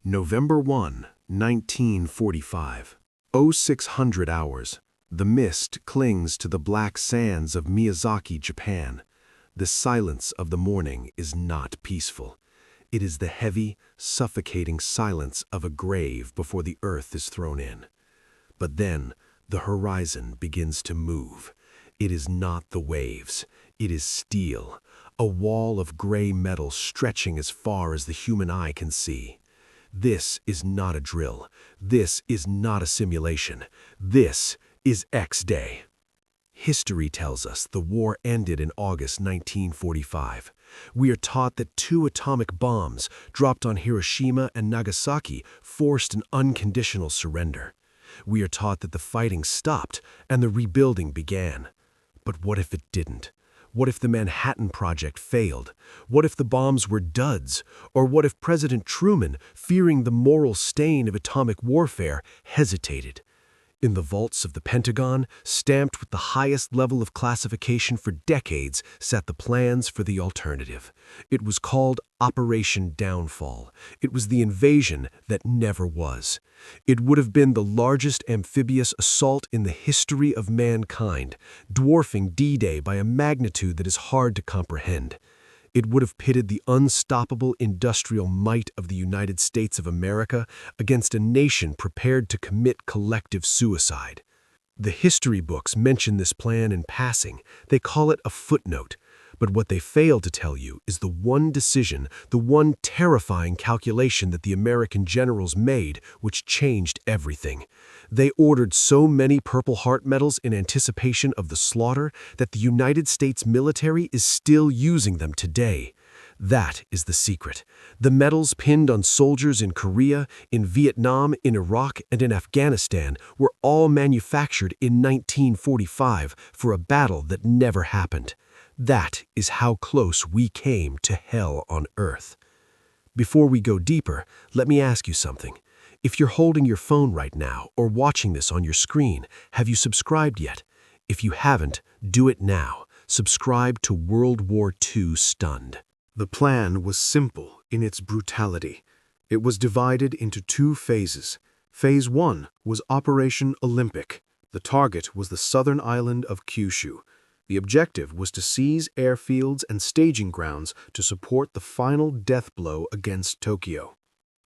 November 1, 1945. 0600 hours. The mist clings to the black sands of Miyazaki, Japan. The silence of the morning is not peaceful. It is the heavy, suffocating silence of a grave before the earth is thrown in. But then, the horizon begins to move. It is not the waves. It is steel, a wall of gray metal stretching as far as the human eye can see. This is not a drill. This is not a simulation. This is X-Day. History tells us the war ended in August 1945. We are taught that 2 atomic bombs dropped on Hiroshima and Nagasaki forced an unconditional surrender. We are taught that the fighting stopped and the rebuilding began. But what if it didn't? What if the Manhattan Project failed? What if the bombs were duds? Or what if President Truman, fearing the moral stain of atomic warfare, hesitated? In the vaults of the Pentagon, stamped with the highest level of classification for decades, sat the plans for the alternative. It was called Operation Downfall. It was the invasion that never was. It would have been the largest amphibious assault in the history of mankind, dwarfing D-Day by a magnitude that is hard to comprehend. It would have pitted the unstoppable industrial might of the United States of America against a nation prepared to commit collective suicide. The history books mention this plan in passing. They call it a footnote. But what they fail to tell you is the one decision, the one terrifying calculation that the American generals made, which changed everything. They ordered so many Purple Heart medals in anticipation of the slaughter that the United States military is still using them today. That is the secret. The medals pinned on soldiers in Korea, in Vietnam, in Iraq, and in Afghanistan were all manufactured in 1945 for a battle that never happened. That is how close we came to hell on earth. Before we go deeper, let me ask you something. If you're holding your phone right now or watching this on your screen, have you subscribed yet? If you haven't, do it now. Subscribe to World War II Stunned. The plan was simple in its brutality. It was divided into 2 phases. Phase 1 was Operation Olympic. The target was the southern island of Kyushu. The objective was to seize airfields and staging grounds to support the final death blow against Tokyo.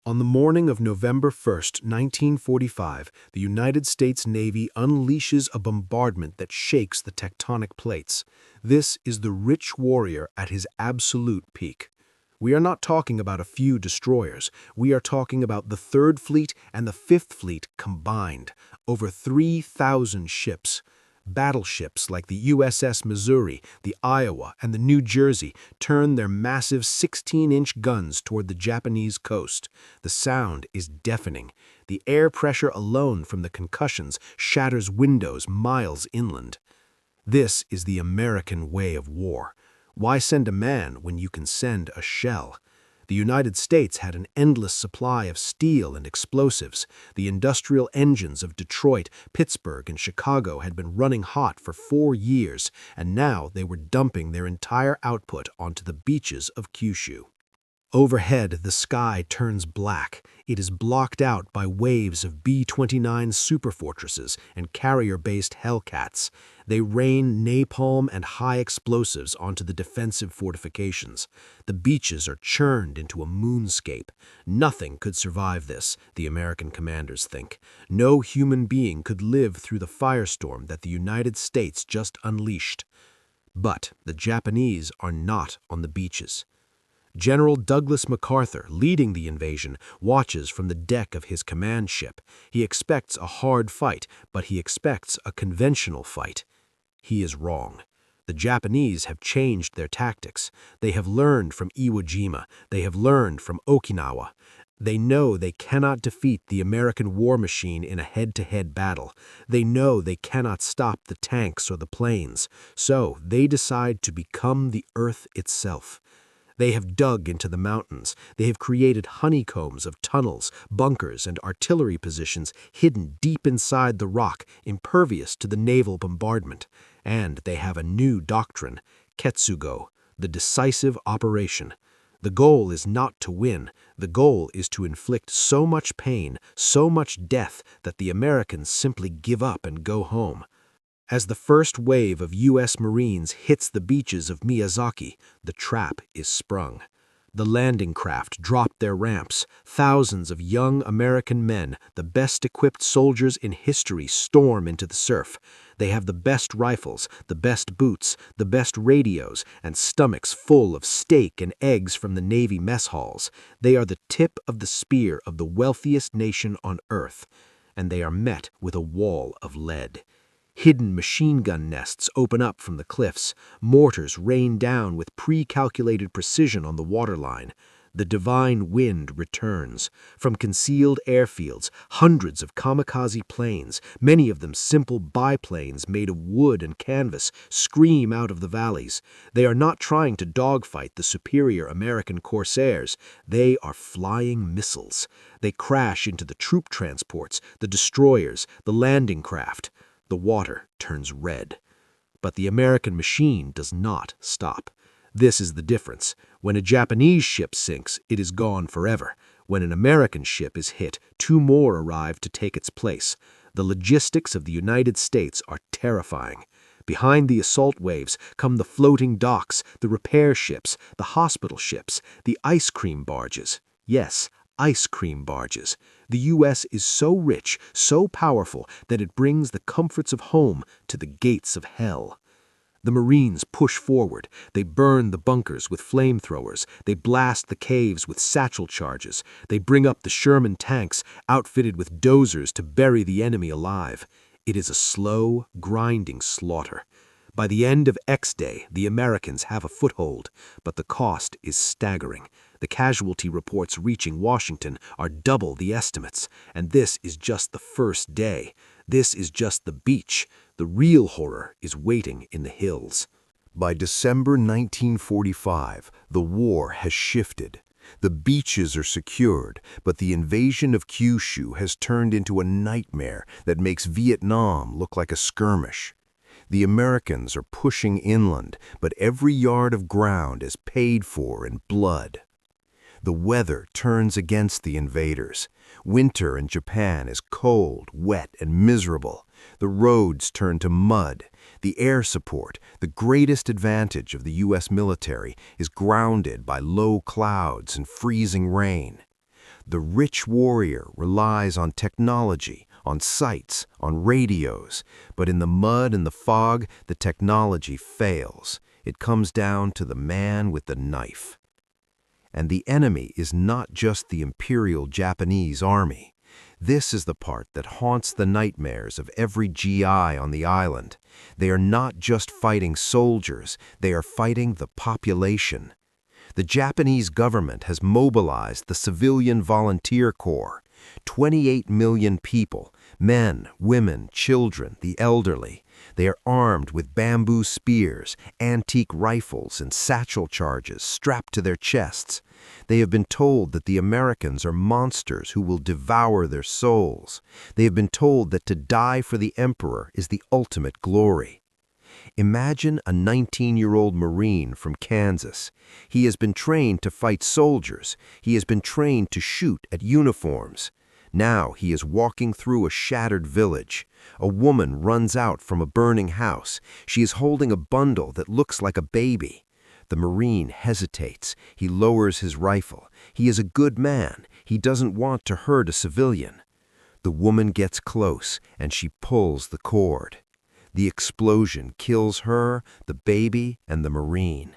On the morning of November 1st, 1945, the United States Navy unleashes a bombardment that shakes the tectonic plates. This is the rich warrior at his absolute peak. We are not talking about a few destroyers. We are talking about the 3rd Fleet and the 5th Fleet combined, over 3,000 ships. Battleships like the USS Missouri, the Iowa, and the New Jersey turn their massive 16-inch guns toward the Japanese coast. The sound is deafening. The air pressure alone from the concussions shatters windows miles inland. This is the American way of war. Why send a man when you can send a shell? The United States had an endless supply of steel and explosives. The industrial engines of Detroit, Pittsburgh, and Chicago had been running hot for 4 years, and now they were dumping their entire output onto the beaches of Kyushu. Overhead, the sky turns black. It is blocked out by waves of B-29 superfortresses and carrier-based Hellcats. They rain napalm and high explosives onto the defensive fortifications. The beaches are churned into a moonscape. Nothing could survive this, the American commanders think. No human being could live through the firestorm that the United States just unleashed. But the Japanese are not on the beaches. General Douglas MacArthur, leading the invasion, watches from the deck of his command ship. He expects a hard fight, but he expects a conventional fight. He is wrong. The Japanese have changed their tactics. They have learned from Iwo Jima. They have learned from Okinawa. They know they cannot defeat the American war machine in a head-to-head battle. They know they cannot stop the tanks or the planes. So they decide to become the earth itself. They have dug into the mountains. They have created honeycombs of tunnels, bunkers, and artillery positions hidden deep inside the rock, impervious to the naval bombardment. And they have a new doctrine, Ketsu-Go, the decisive operation. The goal is not to win. The goal is to inflict so much pain, so much death, that the Americans simply give up and go home. As the first wave of U.S. Marines hits the beaches of Miyazaki, the trap is sprung. The landing craft drop their ramps. Thousands of young American men, the best equipped soldiers in history, storm into the surf. They have the best rifles, the best boots, the best radios, and stomachs full of steak and eggs from the Navy mess halls. They are the tip of the spear of the wealthiest nation on earth, and they are met with a wall of lead. Hidden machine gun nests open up from the cliffs. Mortars rain down with pre-calculated precision on the waterline. The divine wind returns. From concealed airfields, hundreds of kamikaze planes, many of them simple biplanes made of wood and canvas, scream out of the valleys. They are not trying to dogfight the superior American corsairs. They are flying missiles. They crash into the troop transports, the destroyers, the landing craft. The water turns red. But the American machine does not stop. This is the difference. When a Japanese ship sinks, it is gone forever. When an American ship is hit, two more arrive to take its place. The logistics of the United States are terrifying. Behind the assault waves come the floating docks, the repair ships, the hospital ships, the ice cream barges. Yes, ice cream barges. The U.S. is so rich, so powerful, that it brings the comforts of home to the gates of hell. The Marines push forward. They burn the bunkers with flamethrowers. They blast the caves with satchel charges. They bring up the Sherman tanks, outfitted with dozers to bury the enemy alive. It is a slow, grinding slaughter. By the end of X-Day, the Americans have a foothold, but the cost is staggering. The casualty reports reaching Washington are double the estimates, and this is just the first day. This is just the beach. The real horror is waiting in the hills. By December 1945, the war has shifted. The beaches are secured, but the invasion of Kyushu has turned into a nightmare that makes Vietnam look like a skirmish. The Americans are pushing inland, but every yard of ground is paid for in blood. The weather turns against the invaders. Winter in Japan is cold, wet, and miserable. The roads turn to mud. The air support, the greatest advantage of the U.S. military, is grounded by low clouds and freezing rain. The rich warrior relies on technology, on sights, on radios, but in the mud and the fog, the technology fails. It comes down to the man with the knife. And the enemy is not just the Imperial Japanese army. This is the part that haunts the nightmares of every GI on the island. They are not just fighting soldiers, they are fighting the population. The Japanese government has mobilized the Civilian Volunteer Corps. 28 million people, men, women, children, the elderly. They are armed with bamboo spears, antique rifles, and satchel charges strapped to their chests. They have been told that the Americans are monsters who will devour their souls. They have been told that to die for the emperor is the ultimate glory. Imagine a 19-year-old Marine from Kansas. He has been trained to fight soldiers. He has been trained to shoot at uniforms. Now he is walking through a shattered village. A woman runs out from a burning house. She is holding a bundle that looks like a baby. The Marine hesitates. He lowers his rifle. He is a good man. He doesn't want to hurt a civilian. The woman gets close, and she pulls the cord. The explosion kills her, the baby, and the Marine.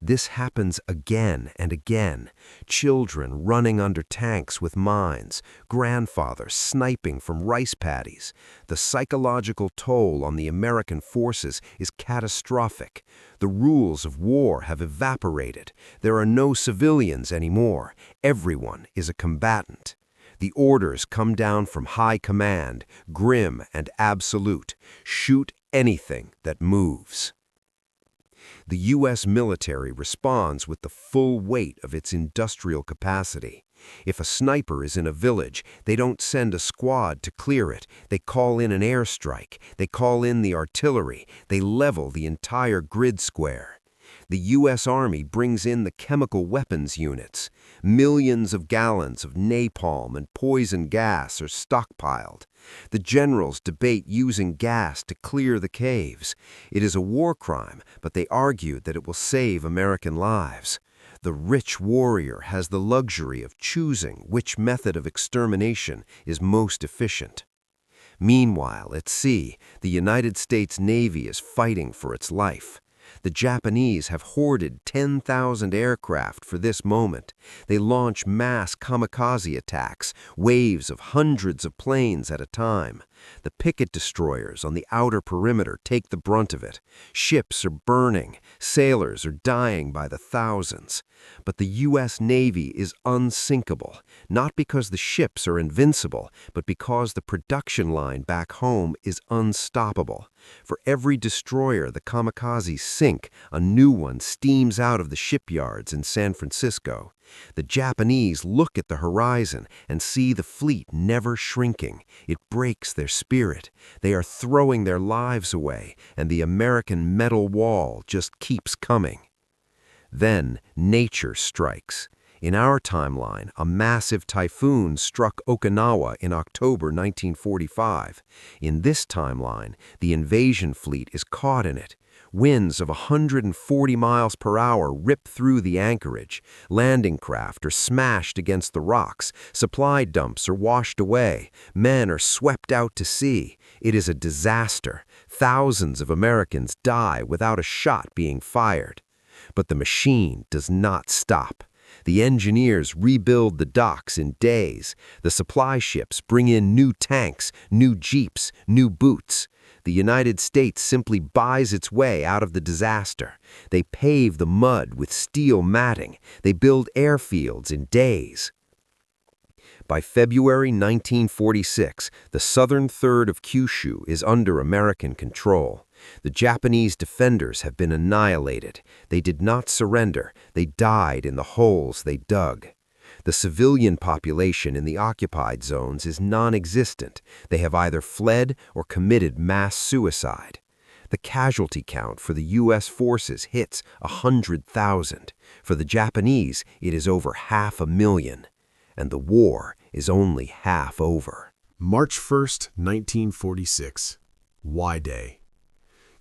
This happens again and again. Children running under tanks with mines, grandfathers sniping from rice paddies. The psychological toll on the American forces is catastrophic. The rules of war have evaporated. There are no civilians anymore. Everyone is a combatant. The orders come down from high command, grim and absolute. Shoot anything that moves. The U.S. military responds with the full weight of its industrial capacity. If a sniper is in a village, they don't send a squad to clear it. They call in an airstrike. They call in the artillery. They level the entire grid square. The U.S. Army brings in the chemical weapons units. Millions of gallons of napalm and poison gas are stockpiled. The generals debate using gas to clear the caves. It is a war crime, but they argue that it will save American lives. The rich warrior has the luxury of choosing which method of extermination is most efficient. Meanwhile, at sea, the United States Navy is fighting for its life. The Japanese have hoarded 10,000 aircraft for this moment. They launch mass kamikaze attacks, waves of hundreds of planes at a time. The picket destroyers on the outer perimeter take the brunt of it. Ships are burning. Sailors are dying by the thousands. But the U.S. Navy is unsinkable, not because the ships are invincible, but because the production line back home is unstoppable. For every destroyer the kamikazes sink, a new one steams out of the shipyards in San Francisco. The Japanese look at the horizon and see the fleet never shrinking. It breaks their spirit. They are throwing their lives away, and the American metal wall just keeps coming. Then nature strikes. In our timeline, a massive typhoon struck Okinawa in October 1945. In this timeline, the invasion fleet is caught in it. Winds of 140 miles per hour rip through the anchorage. Landing craft are smashed against the rocks. Supply dumps are washed away. Men are swept out to sea. It is a disaster. Thousands of Americans die without a shot being fired. But the machine does not stop. The engineers rebuild the docks in days. The supply ships bring in new tanks, new jeeps, new boots. The United States simply buys its way out of the disaster. They pave the mud with steel matting. They build airfields in days. By February 1946, the southern third of Kyushu is under American control. The Japanese defenders have been annihilated. They did not surrender. They died in the holes they dug. The civilian population in the occupied zones is non-existent. They have either fled or committed mass suicide. The casualty count for the U.S. forces hits 100,000. For the Japanese, it is over 500,000. And the war is only half over. March 1st, 1946. Y-Day.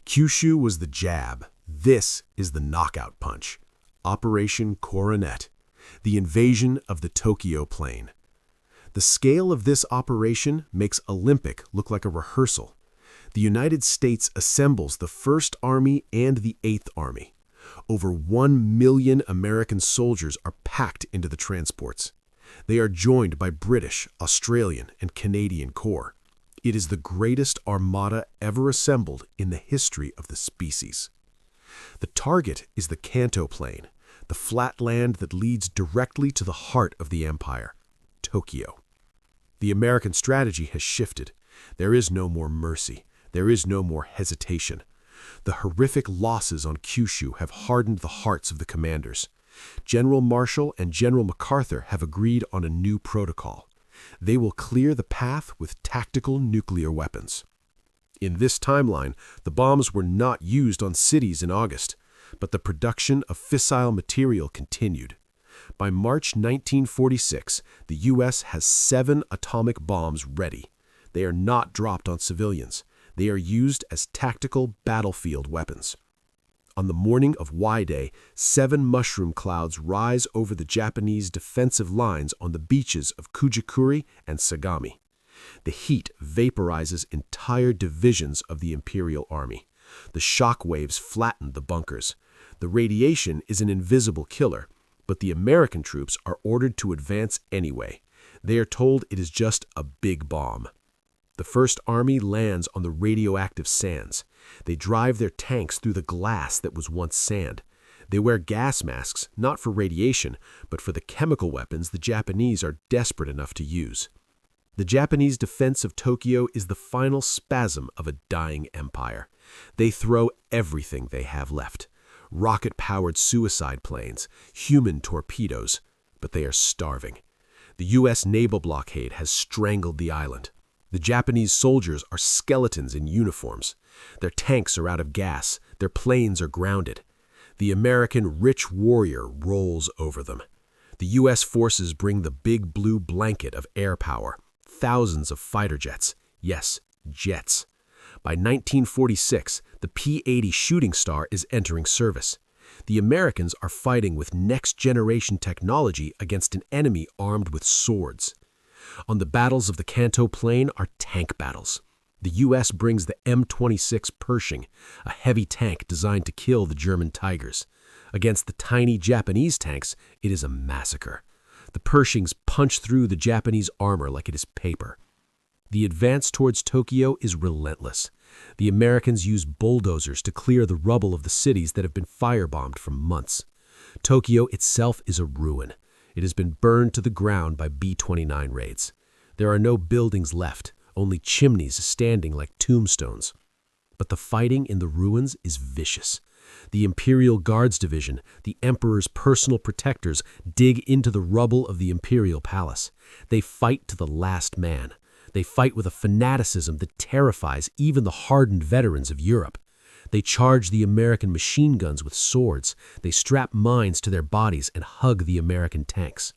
Kyushu was the jab. This is the knockout punch. Operation Coronet. The invasion of the Tokyo plain. The scale of this operation makes Olympic look like a rehearsal. The United States assembles the 1st Army and the 8th Army. Over 1 million American soldiers are packed into the transports. They are joined by British, Australian, and Canadian corps. It is the greatest armada ever assembled in the history of the species. The target is the Kanto Plain, the flat land that leads directly to the heart of the empire, Tokyo. The American strategy has shifted. There is no more mercy. There is no more hesitation. The horrific losses on Kyushu have hardened the hearts of the commanders. General Marshall and General MacArthur have agreed on a new protocol. They will clear the path with tactical nuclear weapons. In this timeline, the bombs were not used on cities in August, but the production of fissile material continued. By March 1946, the U.S. has 7 atomic bombs ready. They are not dropped on civilians. They are used as tactical battlefield weapons. On the morning of Y-Day, 7 mushroom clouds rise over the Japanese defensive lines on the beaches of Kujikuri and Sagami. The heat vaporizes entire divisions of the Imperial Army. The shock waves flatten the bunkers. The radiation is an invisible killer, but the American troops are ordered to advance anyway. They are told it is just a big bomb. The 1st Army lands on the radioactive sands. They drive their tanks through the glass that was once sand. They wear gas masks, not for radiation, but for the chemical weapons the Japanese are desperate enough to use. The Japanese defense of Tokyo is the final spasm of a dying empire. They throw everything they have left. Rocket-powered suicide planes, human torpedoes, but they are starving. The U.S. naval blockade has strangled the island. The Japanese soldiers are skeletons in uniforms. Their tanks are out of gas. Their planes are grounded. The American rich warrior rolls over them. The U.S. forces bring the big blue blanket of air power, thousands of fighter jets, yes, jets. By 1946, the P-80 Shooting Star is entering service. The Americans are fighting with next-generation technology against an enemy armed with swords. On the battles of the Kanto Plain are tank battles. The U.S. brings the M26 Pershing, a heavy tank designed to kill the German Tigers. Against the tiny Japanese tanks, it is a massacre. The Pershings punch through the Japanese armor like it is paper. The advance towards Tokyo is relentless. The Americans use bulldozers to clear the rubble of the cities that have been firebombed for months. Tokyo itself is a ruin. It has been burned to the ground by B-29 raids. There are no buildings left, only chimneys standing like tombstones. But the fighting in the ruins is vicious. The Imperial Guards Division, the Emperor's personal protectors, dig into the rubble of the Imperial Palace. They fight to the last man. They fight with a fanaticism that terrifies even the hardened veterans of Europe. They charge the American machine guns with swords. They strap mines to their bodies and hug the American tanks.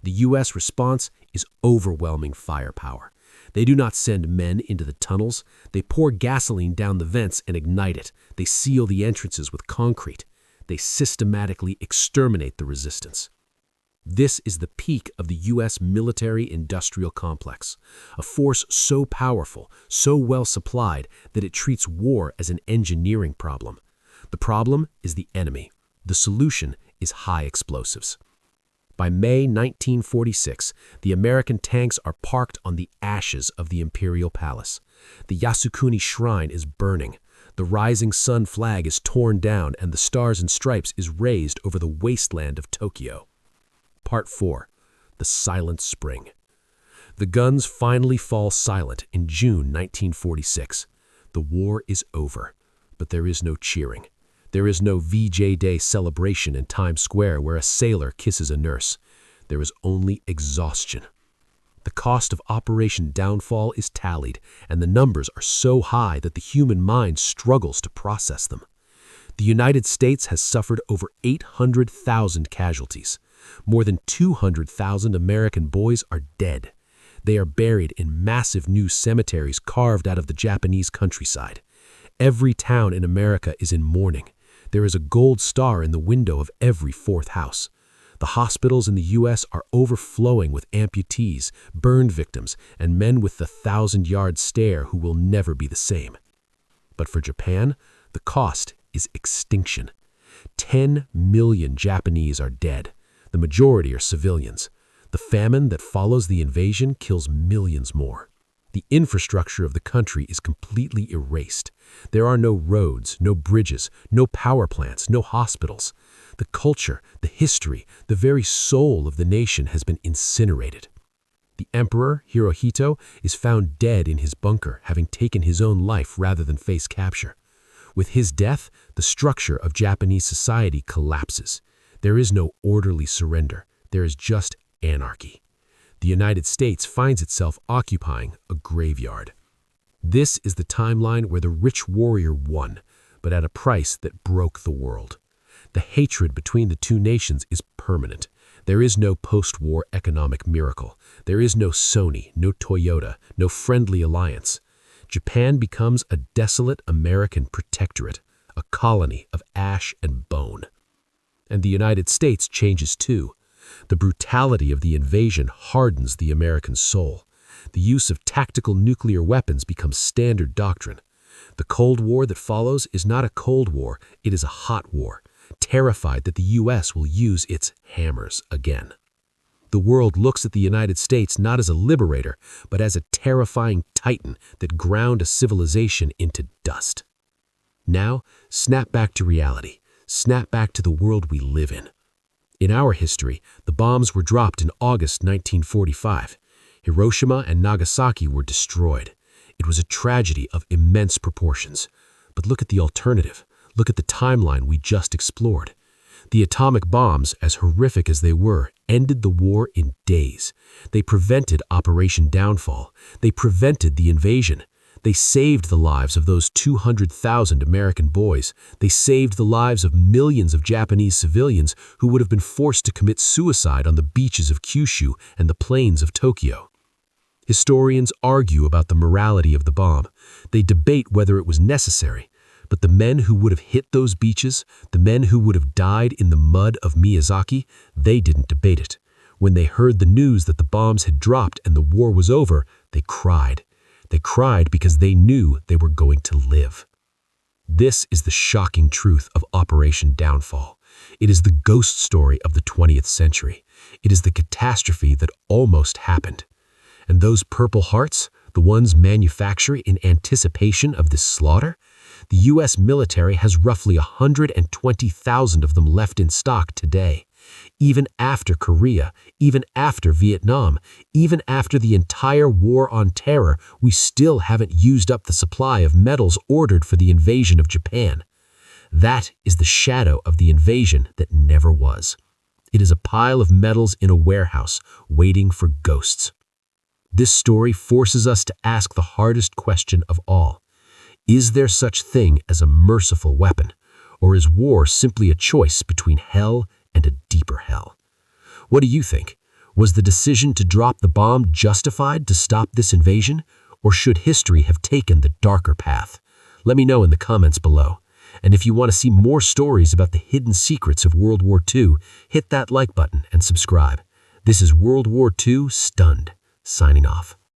The U.S. response is overwhelming firepower. They do not send men into the tunnels. They pour gasoline down the vents and ignite it. They seal the entrances with concrete. They systematically exterminate the resistance. This is the peak of the U.S. military-industrial complex, a force so powerful, so well supplied, that it treats war as an engineering problem. The problem is the enemy. The solution is high explosives. By May 1946, the American tanks are parked on the ashes of the Imperial Palace. The Yasukuni Shrine is burning. The rising sun flag is torn down and the Stars and Stripes is raised over the wasteland of Tokyo. Part 4. The Silent Spring. The guns finally fall silent in June 1946. The war is over, but there is no cheering. There is no VJ Day celebration in Times Square where a sailor kisses a nurse. There is only exhaustion. The cost of Operation Downfall is tallied, and the numbers are so high that the human mind struggles to process them. The United States has suffered over 800,000 casualties. More than 200,000 American boys are dead. They are buried in massive new cemeteries carved out of the Japanese countryside. Every town in America is in mourning. There is a gold star in the window of every fourth house. The hospitals in the U.S. are overflowing with amputees, burn victims, and men with the 1,000-yard stare who will never be the same. But for Japan, the cost is extinction. 10 million Japanese are dead. The majority are civilians. The famine that follows the invasion kills millions more. The infrastructure of the country is completely erased. There are no roads, no bridges, no power plants, no hospitals. The culture, the history, the very soul of the nation has been incinerated. The Emperor, Hirohito, is found dead in his bunker, having taken his own life rather than face capture. With his death, the structure of Japanese society collapses. There is no orderly surrender. There is just anarchy. The United States finds itself occupying a graveyard. This is the timeline where the rich warrior won, but at a price that broke the world. The hatred between the two nations is permanent. There is no post-war economic miracle. There is no Sony, no Toyota, no friendly alliance. Japan becomes a desolate American protectorate, a colony of ash and bone. And the United States changes too. The brutality of the invasion hardens the American soul. The use of tactical nuclear weapons becomes standard doctrine. The Cold War that follows is not a Cold War, it is a hot war, terrified that the U.S. will use its hammers again. The world looks at the United States not as a liberator, but as a terrifying titan that ground a civilization into dust. Now, snap back to reality. Snap back to the world we live in. In our history, the bombs were dropped in August 1945. Hiroshima and Nagasaki were destroyed. It was a tragedy of immense proportions. But look at the alternative. Look at the timeline we just explored. The atomic bombs, as horrific as they were, ended the war in days. They prevented Operation Downfall. They prevented the invasion. They saved the lives of those 200,000 American boys. They saved the lives of millions of Japanese civilians who would have been forced to commit suicide on the beaches of Kyushu and the plains of Tokyo. Historians argue about the morality of the bomb. They debate whether it was necessary. But the men who would have hit those beaches, the men who would have died in the mud of Miyazaki, they didn't debate it. When they heard the news that the bombs had dropped and the war was over, they cried. They cried because they knew they were going to live. This is the shocking truth of Operation Downfall. It is the ghost story of the 20th century. It is the catastrophe that almost happened. And those Purple Hearts, the ones manufactured in anticipation of this slaughter, the U.S. military has roughly 120,000 of them left in stock today. Even after Korea, even after Vietnam, even after the entire war on terror, we still haven't used up the supply of medals ordered for the invasion of Japan. That is the shadow of the invasion that never was. It is a pile of medals in a warehouse waiting for ghosts. This story forces us to ask the hardest question of all. Is there such thing as a merciful weapon? Or is war simply a choice between hell and a deeper hell? What do you think? Was the decision to drop the bomb justified to stop this invasion? Or should history have taken the darker path? Let me know in the comments below. And if you want to see more stories about the hidden secrets of World War II, hit that like button and subscribe. This is World War II Stunned, signing off.